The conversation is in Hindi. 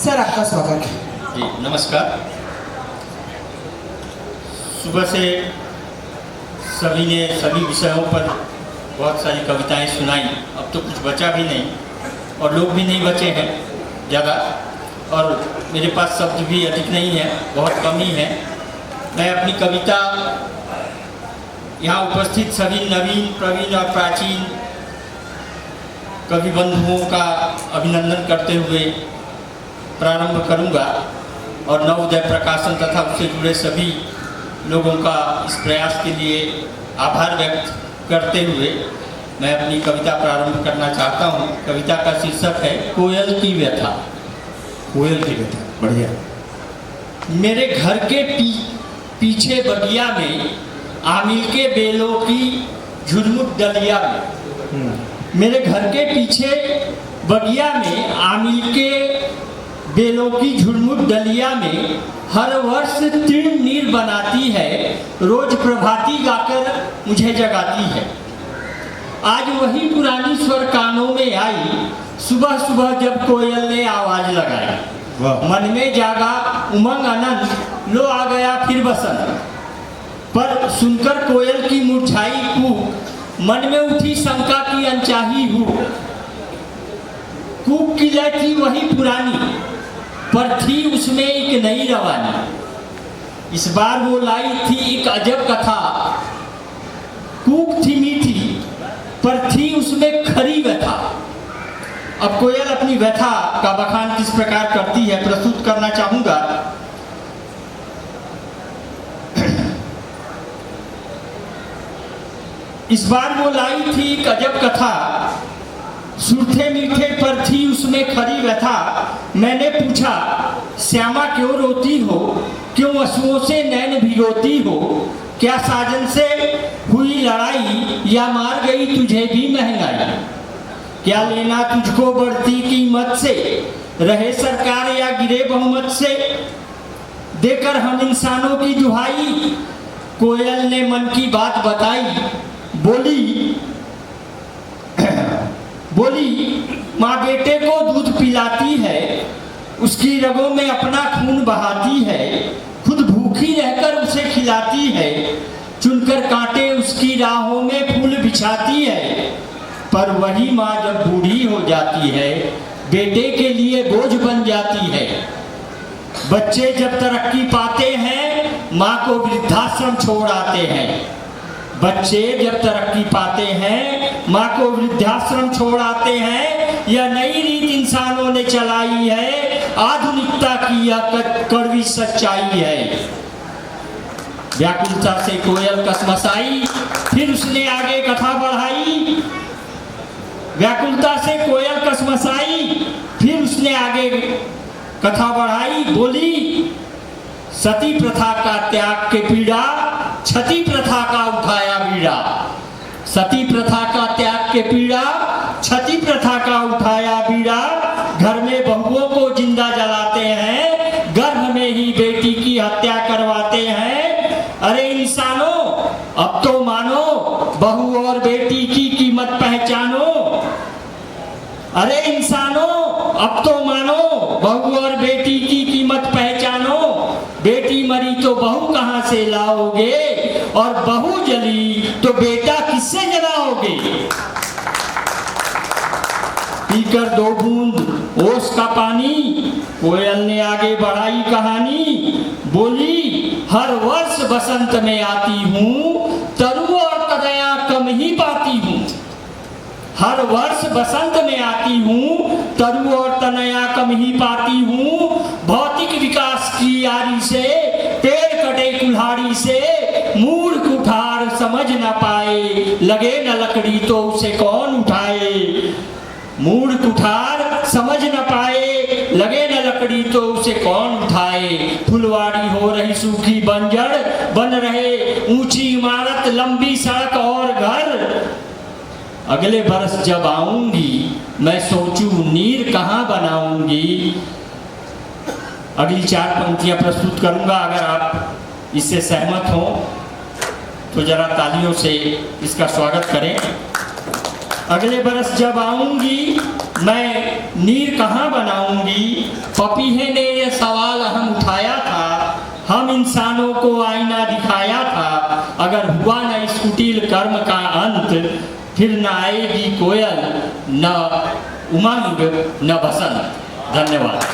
सर आपका स्वागत है। जी नमस्कार। सुबह से सभी ने सभी विषयों पर बहुत सारी कविताएं सुनाई। अब तो कुछ बचा भी नहीं और लोग भी नहीं बचे हैं ज़्यादा, और मेरे पास शब्द भी अधिक नहीं है, बहुत कम ही है। मैं अपनी कविता यहाँ उपस्थित सभी नवीन, प्रवीण और प्राचीन कवि बंधुओं का अभिनंदन करते हुए प्रारंभ करूँगा और नवोदय प्रकाशन तथा उससे जुड़े सभी लोगों का इस प्रयास के लिए आभार व्यक्त करते हुए मैं अपनी कविता प्रारंभ करना चाहता हूँ। कविता का शीर्षक है कोयल की व्यथा। कोयल की व्यथा, बढ़िया। मेरे घर के पीछे बगिया में आमिल के बेलों की झुरमुट डलिया में, मेरे घर के पीछे बगिया में आमिल के बेलों की झुरमुट डलिया में हर वर्ष तृण नीर बनाती है, रोज प्रभाती गाकर मुझे जगाती है। आज वही पुरानी स्वर कानों में आई, सुबह सुबह जब कोयल ने आवाज लगाई। मन में जागा उमंग आनंद, लो आ गया फिर बसंत। पर सुनकर कोयल की मुरझाई कूक, मन में उठी शंका की अनचाही हूँ। कूक की लय थी वही पुरानी, पर थी उसमें एक नई रवानी। इस बार वो लाई थी एक अजब कथा। कूक थी मीठी, पर थी उसमें खरी व्यथा। अब कोयल अपनी व्यथा का बखान किस प्रकार करती है प्रस्तुत करना चाहूंगा। इस बार वो लाई थी एक अजब कथा, सूखे मीठे पर थी उसमें खरी व्यथा। मैंने पूछा श्यामा क्यों रोती हो, क्यों आंसुओं से नैन भिगोती हो। क्या साजन से हुई लड़ाई या मार गई तुझे भी महंगाई। क्या लेना तुझको बढ़ती कीमत से, रहे सरकार या गिरे बहुमत से। देकर हम इंसानों की दुहाई, कोयल ने मन की बात बताई। बोली माँ बेटे को दूध पिलाती है, उसकी रगों में अपना खून बहाती है। खुद भूखी रहकर उसे खिलाती है, चुनकर कांटे उसकी राहों में फूल बिछाती है। पर वही माँ जब बूढ़ी हो जाती है, बेटे के लिए बोझ बन जाती है। बच्चे जब तरक्की पाते हैं, माँ को वृद्धाश्रम छोड़ आते हैं। बच्चे जब तरक्की पाते हैं, माँ को वृद्धाश्रम छोड़ आते हैं। यह नई रीत इंसानों ने चलाई है, आधुनिकता की यह कड़वी सच्चाई है। व्याकुलता से कोयल कसमसाई, फिर उसने आगे कथा बढ़ाई। व्याकुलता से कोयल कसमसाई, फिर उसने आगे कथा बढ़ाई। बोली सती प्रथा का त्याग के पीड़ा, छती प्रथा का उठाया बीड़ा। सती प्रथा का त्याग के पीड़ा, छती प्रथा का उठाया बीड़ा। घर में बहुओं को जिंदा जलाते हैं, गर्भ में ही बेटी की हत्या करवाते हैं। अरे इंसानों अब तो मानो, बहू और बेटी की कीमत पहचानो। अरे इंसानों अब तो मानो, बहू और बेटी की कीमत पहचानो। बेटी मरी तो बहू कहां से लाओगे, और बहू जली तो बेटा किससे जलाओगे। पीकर दो बूंद ओस का पानी, कोयल ने आगे बढ़ाई कहानी। बोली हर वर्ष बसंत में आती हूँ, तरु और तनया कम ही पाती हूँ। हर वर्ष बसंत में आती हूँ, तरु और तनया कम ही पाती हूँ। भौतिक विकास की यारी से, पेड़ कटे कुल्हाड़ी से, मूढ़ कुठार समझ न पाए, लगे न लकड़ी तो उसे कौन उठाए। मूढ़ कुठार समझ न पाए, लगे न लकड़ी तो उसे कौन उठाए। फुलवाड़ी हो रही सूखी बंजर, बन रहे ऊंची इमारत, लंबी सड़क और घर। अगले बरस जब आऊंगी, मैं सोचूं नीर कहाँ बनाऊंगी। अगली 4 पंक्तियां प्रस्तुत करूंगा। अगर आप इससे सहमत हो तो जरा तालियों से इसका स्वागत करें। अगले बरस जब आऊंगी, मैं नीर कहाँ बनाऊंगी। पपीहे ने ये सवाल हम उठाया था, हम इंसानों को आईना दिखाया था। अगर हुआ न इस कुटिल कर्म का अंत, फिर न आएगी कोयल, न उमंग, न बसंत। धन्यवाद।